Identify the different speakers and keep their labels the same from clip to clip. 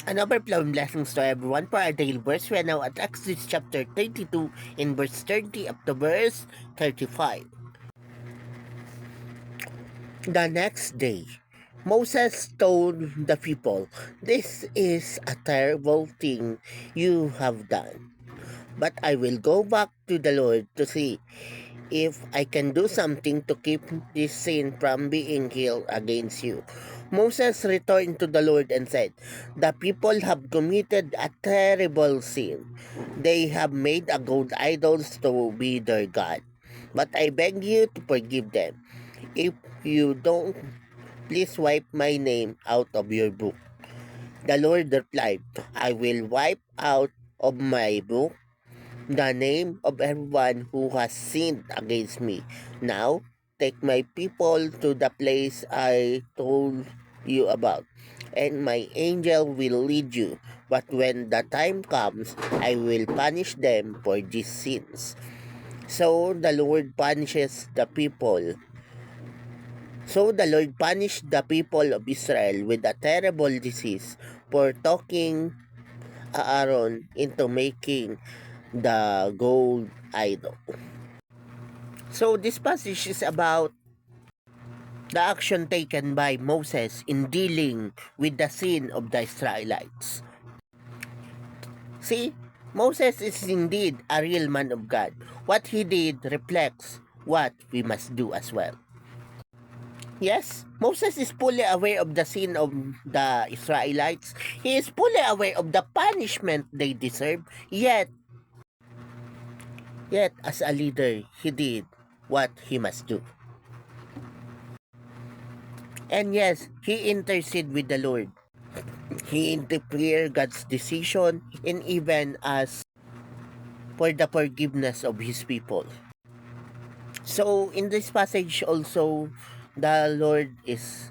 Speaker 1: An overflowing blessings to everyone for our daily verse. We are now at Exodus chapter 32 in verse 30 up to verse 35. The next day, Moses told the people, "This is a terrible thing you have done. But I will go back to the Lord to see if I can do something to keep this sin from being healed against you." Moses returned to the Lord and said, "The people have committed a terrible sin. They have made a gold idols to be their God. But I beg you to forgive them. If you don't, please wipe my name out of your book." The Lord replied, "I will wipe out of my book the name of everyone who has sinned against me. Now, take my people to the place I told you about, and my angel will lead you. But when the time comes, I will punish them for these sins." So the Lord punishes the people. So the Lord punished the people of Israel with a terrible disease for talking Aaron into making the gold idol. So this passage is about the action taken by Moses in dealing with the sin of the Israelites. See, Moses is indeed a real man of God. What he did reflects what we must do as well. Yes, Moses is fully aware of the sin of the Israelites. He is fully aware of the punishment they deserve. Yet as a leader, he did what he must do. And yes, he interceded with the Lord. He interpreted God's decision and even asked for the forgiveness of his people. So in this passage also, the Lord is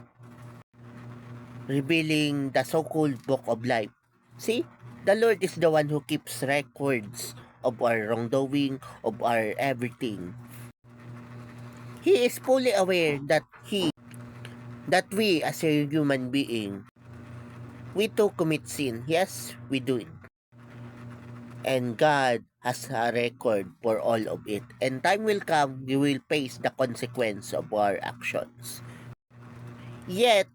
Speaker 1: revealing the so-called book of life. See, the Lord is the one who keeps records of our wrongdoing, of our everything. He is fully aware that we as a human being, we too commit sin. Yes, we do it. And God has a record for all of it. And time will come, we will face the consequence of our actions. Yet,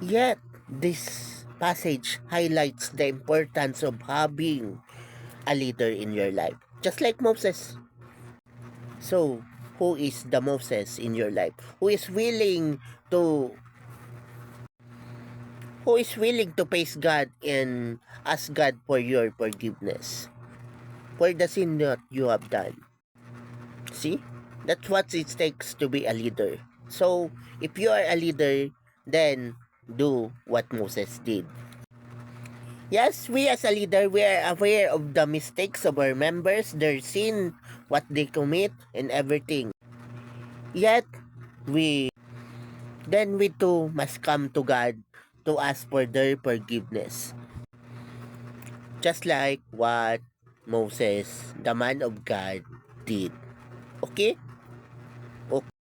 Speaker 1: yet, this passage highlights the importance of having a leader in your life. Just like Moses. So, who is the Moses in your life? To who is willing to face God and ask God for your forgiveness for the sin that you have done. See? That's what it takes to be a leader. So, if you are a leader, then do what Moses did. Yes, we as a leader, we are aware of the mistakes of our members, their sin, what they commit, and everything. Yet, we we too must come to God to ask for their forgiveness. Just like what Moses, the man of God, did. Okay? Okay.